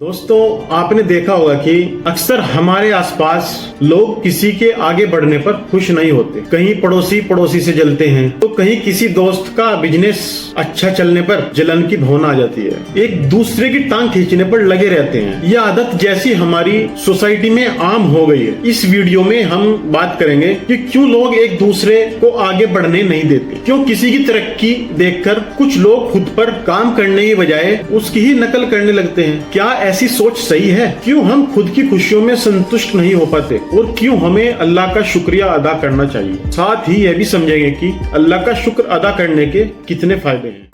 दोस्तों, आपने देखा होगा कि अक्सर हमारे आसपास लोग किसी के आगे बढ़ने पर खुश नहीं होते। कहीं पड़ोसी से जलते हैं तो कहीं किसी दोस्त का बिजनेस अच्छा चलने पर जलन की भावना आ जाती है। एक दूसरे की टांग खींचने पर लगे रहते हैं। यह आदत जैसी हमारी सोसाइटी में आम हो गई है। इस वीडियो में हम बात करेंगे कि क्यों लोग एक दूसरे को आगे बढ़ने नहीं देते, क्यों किसी की तरक्की देखकर कुछ लोग खुद पर काम करने की बजाय उसकी ही नकल करने लगते हैं। क्या ऐसी सोच सही है? क्यों हम खुद की खुशियों में संतुष्ट नहीं हो पाते और क्यों हमें अल्लाह का शुक्रिया अदा करना चाहिए? साथ ही यह भी समझेंगे कि अल्लाह का शुक्र अदा करने के कितने फायदे हैं।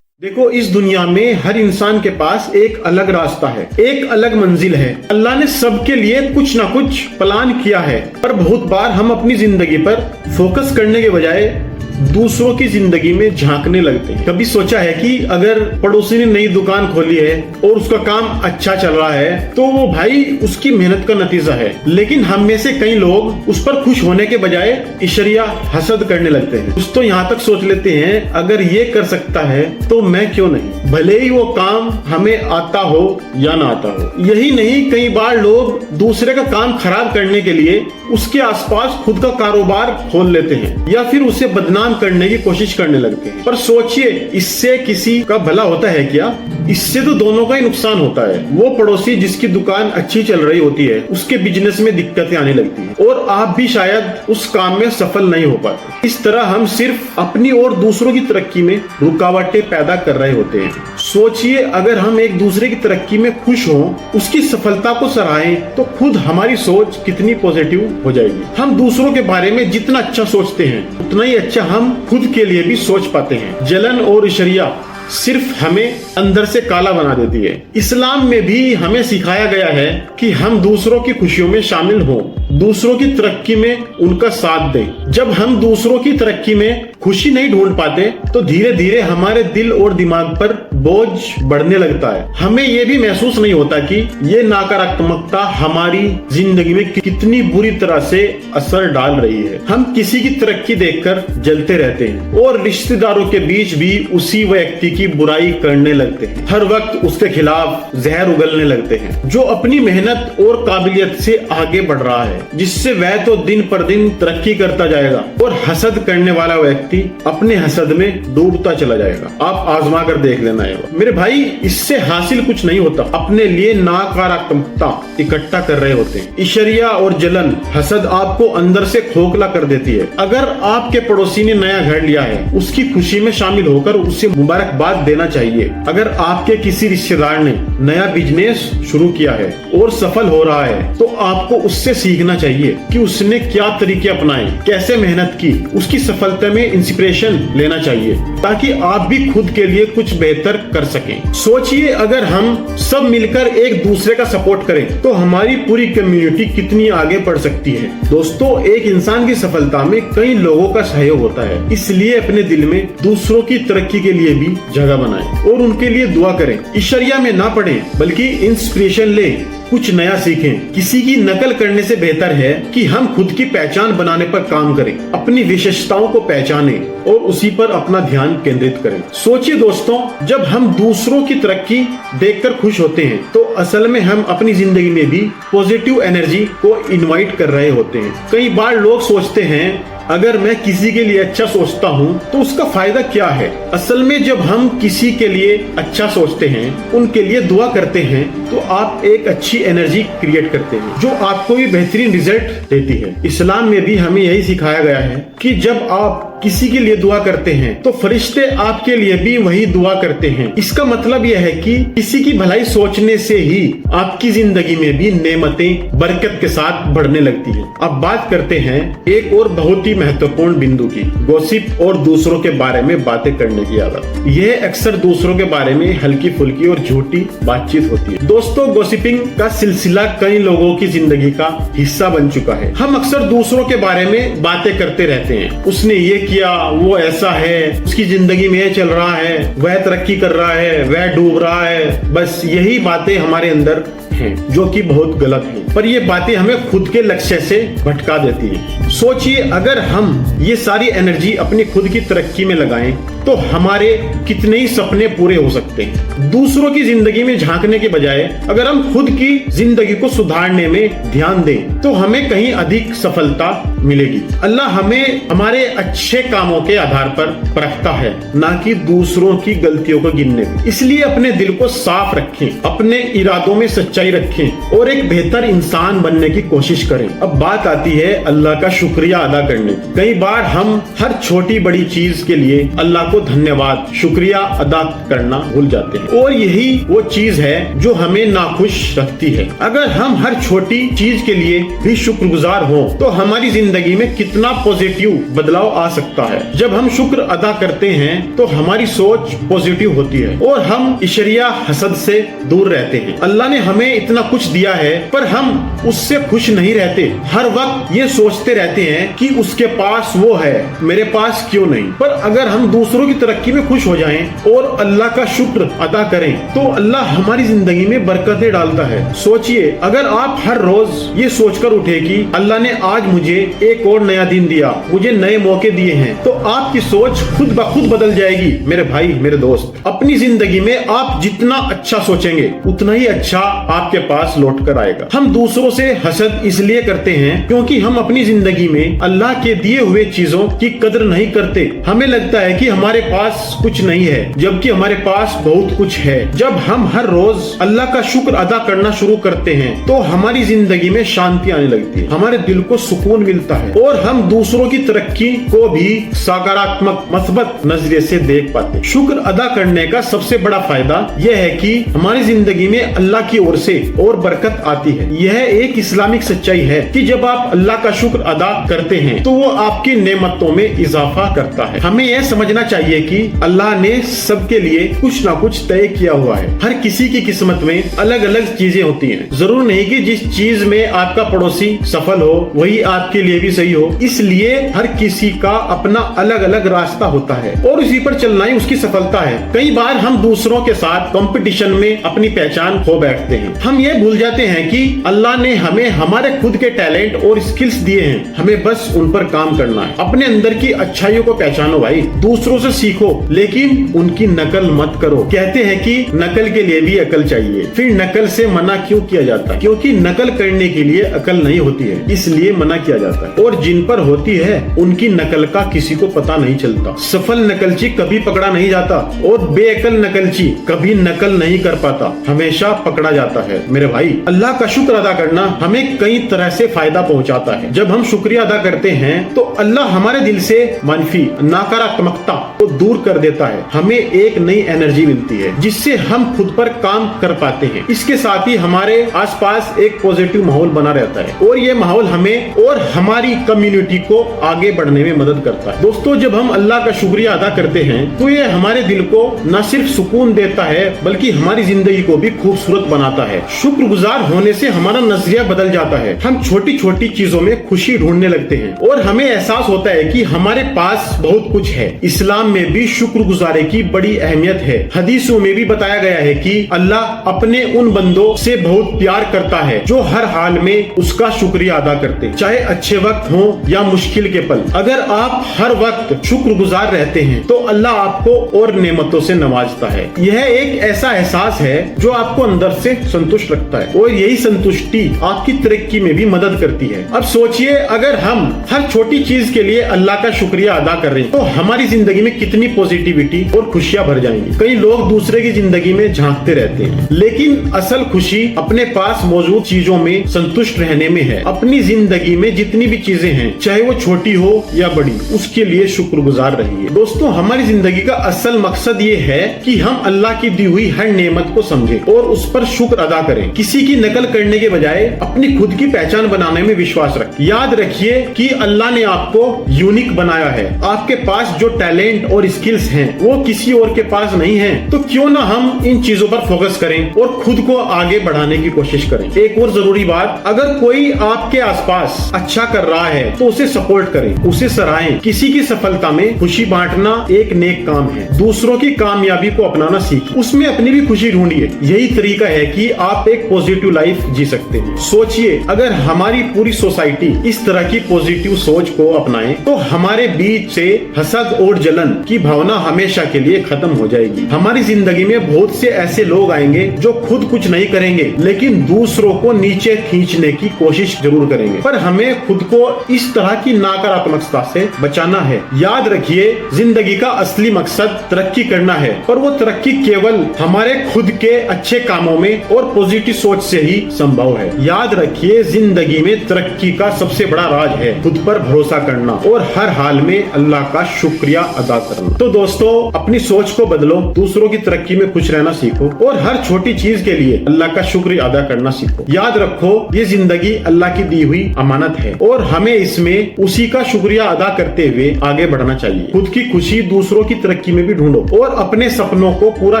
देखो, इस दुनिया में हर इंसान के पास एक अलग रास्ता है, एक अलग मंजिल है। अल्लाह ने सबके लिए कुछ ना कुछ प्लान किया है, पर बहुत बार हम अपनी जिंदगी पर फोकस करने के बजाय दूसरों की जिंदगी में झांकने लगते हैं। कभी सोचा है कि अगर पड़ोसी ने नई दुकान खोली है और उसका काम अच्छा चल रहा है तो वो भाई उसकी मेहनत का नतीजा है, लेकिन हम में से कई लोग उस पर खुश होने के बजाय इशरिया हसद करने लगते हैं। कुछ तो यहाँ तक सोच लेते हैं, अगर ये कर सकता है तो मैं क्यों नहीं, भले ही वो काम हमें आता हो या ना आता हो। यही नहीं, कई बार लोग दूसरे का काम खराब करने के लिए उसके आसपास खुद का कारोबार खोल लेते हैं या फिर उसे बदनाम करने की कोशिश करने लगते हैं। पर सोचिए, इससे किसी का भला होता है क्या? इससे तो दोनों का ही नुकसान होता है। वो पड़ोसी जिसकी दुकान अच्छी चल रही होती है, उसके बिजनेस में दिक्कतें आने लगती हैं और आप भी शायद उस काम में सफल नहीं हो पाते। इस तरह हम सिर्फ अपनी और दूसरों की तरक्की में रुकावटें पैदा कर रहे होते हैं। सोचिए, अगर हम एक दूसरे की तरक्की में खुश हों, उसकी सफलता को सराहें, तो खुद हमारी सोच कितनी पॉजिटिव हो जाएगी। हम दूसरों के बारे में जितना अच्छा सोचते हैं, उतना ही अच्छा हम खुद के लिए भी सोच पाते हैं। जलन और इशरिया सिर्फ हमें अंदर से काला बना देती है। इस्लाम में भी हमें सिखाया गया है कि हम दूसरों की खुशियों में शामिल हों, दूसरों की तरक्की में उनका साथ दें। जब हम दूसरों की तरक्की में खुशी नहीं ढूंढ पाते तो धीरे धीरे हमारे दिल और दिमाग पर बोझ बढ़ने लगता है। हमें ये भी महसूस नहीं होता कि ये नकारात्मकता हमारी जिंदगी में कितनी बुरी तरह से असर डाल रही है। हम किसी की तरक्की देखकर जलते रहते हैं और रिश्तेदारों के बीच भी उसी व्यक्ति की बुराई करने लगते हैं। हर वक्त उसके खिलाफ जहर उगलने लगते हैं, जो अपनी मेहनत और काबिलियत से आगे बढ़ रहा है, जिससे वह तो दिन पर दिन तरक्की करता जाएगा और हसद करने वाला व्यक्ति अपने हसद में डूबता चला जाएगा। आप आजमा कर देख लेना है। मेरे भाई, इससे हासिल कुछ नहीं होता। अपने लिए नकारात्मकता इकट्ठा कर रहे होते हैं। इशरिया और जलन, हसद आपको अंदर से खोखला कर देती है। अगर आपके पड़ोसी ने नया घर लिया है, उसकी खुशी में शामिल होकर उसे मुबारकबाद देना चाहिए। अगर आपके किसी रिश्तेदार ने नया बिजनेस शुरू किया है और सफल हो रहा है, तो आपको उससे सीखना चाहिए कि उसने क्या तरीके अपनाए, कैसे मेहनत की। उसकी सफलता में इंस्पिरेशन लेना चाहिए ताकि आप भी खुद के लिए कुछ बेहतर कर सकें। सोचिए, अगर हम सब मिलकर एक दूसरे का सपोर्ट करें तो हमारी पूरी कम्युनिटी कितनी आगे बढ़ सकती है। दोस्तों, एक इंसान की सफलता में कई लोगों का सहयोग होता है, इसलिए अपने दिल में दूसरों की तरक्की के लिए भी जगह बनाएं और उनके लिए दुआ करें। इशरिया में ना पड़ें, बल्कि इंस्पिरेशन लें, कुछ नया सीखें। किसी की नकल करने से बेहतर है कि हम खुद की पहचान बनाने पर काम करें, अपनी विशेषताओं को पहचानें और उसी पर अपना ध्यान केंद्रित करें। सोचिए दोस्तों, जब हम दूसरों की तरक्की देखकर खुश होते हैं तो असल में हम अपनी जिंदगी में भी पॉजिटिव एनर्जी को इनवाइट कर रहे होते हैं। कई बार लोग सोचते हैं, अगर मैं किसी के लिए अच्छा सोचता हूँ तो उसका फायदा क्या है? असल में जब हम किसी के लिए अच्छा सोचते हैं, उनके लिए दुआ करते हैं, तो आप एक अच्छी एनर्जी क्रिएट करते हैं जो आपको भी बेहतरीन रिजल्ट देती है। इस्लाम में भी हमें यही सिखाया गया है कि जब आप किसी के लिए दुआ करते हैं तो फरिश्ते आपके लिए भी वही दुआ करते हैं। इसका मतलब यह है कि किसी की भलाई सोचने से ही आपकी जिंदगी में भी नेमतें बरकत के साथ बढ़ने लगती हैं। अब बात करते हैं एक और बहुत ही महत्वपूर्ण बिंदु की, गॉसिप और दूसरों के बारे में बातें करने की आदत। यह अक्सर दूसरों के बारे में हल्की फुल्की और झूठी बातचीत होती है। दोस्तों, गॉसिपिंग का सिलसिला कई लोगों की जिंदगी का हिस्सा बन चुका है। हम अक्सर दूसरों के बारे में बातें करते रहते हैं। उसने ये किया, वो ऐसा है, उसकी जिंदगी में ये चल रहा है, वह तरक्की कर रहा है, वह डूब रहा है। बस यही बातें हमारे अंदर हैं, जो कि बहुत गलत है। पर ये बातें हमें खुद के लक्ष्य से भटका देती है। सोचिए, अगर हम ये सारी एनर्जी अपनी खुद की तरक्की में लगाएं तो हमारे कितने ही सपने पूरे हो सकते हैं। दूसरों की जिंदगी में झांकने के बजाय अगर हम खुद की जिंदगी को सुधारने में ध्यान दें तो हमें कहीं अधिक सफलता मिलेगी। अल्लाह हमें हमारे अच्छे कामों के आधार पर परखता है, ना कि दूसरों की गलतियों को गिनने पर। इसलिए अपने दिल को साफ रखें, अपने इरादों में सच्चाई रखें और एक बेहतर इंसान बनने की कोशिश करें। अब बात आती है अल्लाह का शुक्रिया अदा करने की। कई बार हम हर छोटी बड़ी चीज के लिए अल्लाह को धन्यवाद शुक्रिया अदा करना भूल जाते हैं और यही वो चीज है जो हमें नाखुश रखती है। अगर हम हर छोटी चीज के लिए भी शुक्रगुजार हों तो हमारी जिंदगी में कितना पॉजिटिव बदलाव आ सकता है। जब हम शुक्र अदा करते हैं तो हमारी सोच पॉजिटिव होती है और हम इशरिया हसद से दूर रहते हैं। अल्लाह ने हमें इतना कुछ दिया है पर हम उससे खुश नहीं रहते। हर वक्त ये सोचते रहते हैं कि उसके पास वो है, मेरे पास क्यों नहीं। पर अगर हम दूसरों की तरक्की में खुश हो जाएं और अल्लाह का शुक्र अदा करें तो अल्लाह हमारी जिंदगी में बरकतें डालता है। सोचिए, अगर आप हर रोज ये सोचकर उठे कि अल्लाह ने आज मुझे एक और नया दिन दिया, मुझे नए मौके दिए हैं, तो आपकी सोच खुद ब खुद बदल जाएगी। मेरे भाई, मेरे दोस्त, अपनी जिंदगी में आप जितना अच्छा सोचेंगे उतना ही अच्छा आपके पास लौट कर आएगा। हम दूसरों से हसद इसलिए करते हैं क्योंकि हम अपनी जिंदगी में अल्लाह के दिए हुए चीजों की कदर नहीं करते। हमें लगता है कि हमारे पास कुछ नहीं है जबकि हमारे पास बहुत कुछ है। जब हम हर रोज अल्लाह का शुक्र अदा करना शुरू करते हैं तो हमारी जिंदगी में शांति आने लगती है, हमारे दिल को सुकून मिलता है और हम दूसरों की तरक्की को भी सकारात्मक मस्बत नजरिए से देख पाते। शुक्र अदा करने का सबसे बड़ा फायदा यह है कि हमारी जिंदगी में अल्लाह की ओर से और बरकत आती है। यह एक इस्लामिक सच्चाई है कि जब आप अल्लाह का शुक्र अदा करते हैं तो वो आपकी नेमतों में इजाफा करता है। हमें यह समझना चाहिए कि अल्लाह ने सबके लिए कुछ ना कुछ तय किया हुआ है। हर किसी की किस्मत में अलग अलग चीजें होती हैं। जरूर नहीं कि जिस चीज में आपका पड़ोसी सफल हो वही आपके लिए भी सही हो। इसलिए हर किसी का अपना अलग अलग रास्ता होता है और इसी पर चलना ही उसकी सफलता है। कई बार हम दूसरों के साथ कंपटीशन में अपनी पहचान खो बैठते हैं। हम ये भूल जाते हैं कि अल्लाह ने हमें हमारे खुद के टैलेंट और स्किल्स दिए हैं, हमें बस उन पर काम करना है। अपने अंदर की अच्छाइयों को पहचानो भाई, दूसरों से सीखो लेकिन उनकी नकल मत करो। कहते हैं कि नकल के लिए भी अकल चाहिए, फिर नकल से मना क्यों किया जाता है? क्योंकि नकल करने के लिए अकल नहीं होती है, इसलिए मना किया जाता है। और जिन पर होती है उनकी नकल का किसी को पता नहीं चलता। सफल नकलची कभी पकड़ा नहीं जाता और बेअकल नकलची कभी नकल नहीं कर पाता, हमेशा पकड़ा जाता है। मेरे भाई, अल्लाह का शुक्र अदा करना हमें कई तरह से फायदा पहुंचाता है। जब हम शुक्रिया अदा करते हैं तो अल्लाह हमारे दिल से मनफी नकारात्मकता को दूर कर देता है। हमें एक नई एनर्जी मिलती है जिससे हम खुद पर काम कर पाते हैं। इसके साथ ही हमारे आसपास एक पॉजिटिव माहौल बना रहता है और ये माहौल हमें और हमारी कम्युनिटी को आगे बढ़ने में मदद करता है। दोस्तों, जब हम अल्लाह का शुक्रिया अदा करते हैं तो ये हमारे दिल को न सिर्फ सुकून देता है बल्कि हमारी जिंदगी को भी खूबसूरत बनाता है। शुक्रगुजार होने से हमारा नजरिया बदल जाता है। हम छोटी छोटी चीजों में खुशी ढूंढने लगते हैं और हमें एहसास होता है कि हमारे पास बहुत कुछ है। इस्लाम में भी शुक्रगुजारी की बड़ी अहमियत है। हदीसों में भी बताया गया है कि अल्लाह अपने उन बंदों से बहुत प्यार करता है जो हर हाल में उसका शुक्रिया अदा करते हैं, चाहे अच्छे वक्त हो या मुश्किल के पल। अगर आप हर वक्त शुक्रगुजार रहते हैं तो अल्लाह आपको और नेमतों से नवाजता है। यह एक ऐसा एहसास है जो आपको अंदर से संतुष्ट रखता है और यही संतुष्टि आपकी तरक्की में भी मदद करती है। अब सोचिए, अगर हम हर छोटी चीज के लिए अल्लाह का शुक्रिया अदा कर रहे हैं तो हमारी जिंदगी में कितनी पॉजिटिविटी और खुशियां भर जाएंगी। कई लोग दूसरे की जिंदगी में झांकते रहते हैं लेकिन असल खुशी अपने पास मौजूद चीजों में संतुष्ट रहने में है। अपनी जिंदगी में जितनी भी चीजें हैं, चाहे वो छोटी हो या बड़ी, उसके लिए शुक्रगुजार रहिए। दोस्तों, हमारी जिंदगी का असल मकसद ये है कि हम अल्लाह की दी हुई हर नेमत को समझें और उस पर शुक्र अदा करें। किसी की नकल करने के बजाय अपनी खुद की पहचान बनाने में विश्वास रखें। याद रखिए कि अल्लाह ने आपको यूनिक बनाया है। आपके पास जो टैलेंट और स्किल्स हैं वो किसी और के पास नहीं है। तो क्यों ना हम इन चीजों पर फोकस करें और खुद को आगे बढ़ाने की कोशिश करें। एक और जरूरी बात, अगर कोई आपके आसपास अच्छा कर रहा है तो उसे सपोर्ट करें, उसे सराहें। किसी की सफलता में खुशी बांटना एक नेक काम है। दूसरों की कामयाबी को अपनाना सीखिए, उसमें अपनी भी खुशी ढूंढिए। यही तरीका है कि आप एक पॉजिटिव लाइफ जी सकते हैं। सोचिए, अगर हमारी पूरी सोसाइटी इस तरह की पॉजिटिव सोच को अपनाए तो हमारे बीच से हसद और जलन की भावना हमेशा के लिए खत्म हो जाएगी। हमारी जिंदगी में बहुत से ऐसे लोग आएंगे जो खुद कुछ नहीं करेंगे लेकिन दूसरों को नीचे खींचने की कोशिश जरूर करेंगे, पर हमें खुद को इस तरह की नकारात्मकता से बचाना है। याद रखिए, जिंदगी का असली मकसद तरक्की करना है, पर वो तरक्की केवल हमारे खुद के अच्छे कामों में और पॉजिटिव सोच से ही संभव है। याद रखिए, जिंदगी में तरक्की का सबसे बड़ा राज है खुद पर भरोसा करना और हर हाल में अल्लाह का शुक्रिया अदा करना। तो दोस्तों, अपनी सोच को बदलो, दूसरों की तरक्की में खुश रहना सीखो और हर छोटी चीज के लिए अल्लाह का शुक्रिया अदा करना सीखो। याद रखो, ये जिंदगी अल्लाह की दी हुई अमानत है और हमें इसमें उसी का शुक्रिया अदा करते हुए आगे बढ़ना चाहिए। खुद की खुशी दूसरों की तरक्की में भी ढूंढो और अपने सपनों को पूरा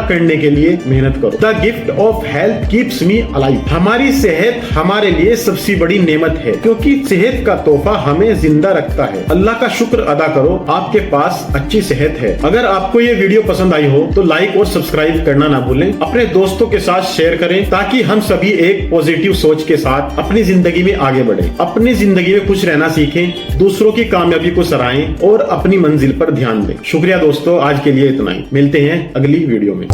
करने के लिए मेहनत करो। The gift of health keeps me alive. हमारी सेहत हमारे लिए सबसे बड़ी नेमत है, क्योंकि सेहत का तोहफा हमें जिंदा रखता है। अल्लाह का शुक्र अदा करो, आपके पास अच्छी सेहत है। अगर आपको ये वीडियो पसंद आई हो तो लाइक और सब्सक्राइब करना ना भूलें। अपने दोस्तों के साथ शेयर करें ताकि हम सभी एक पॉजिटिव सोच के साथ अपनी जिंदगी में आगे बढ़ें। अपनी जिंदगी में खुश रहना सीखें, दूसरों की कामयाबी को सराहें और अपनी मंजिल पर ध्यान दें। शुक्रिया दोस्तों, आज के लिए इतना ही। मिलते हैं अगली वीडियो में।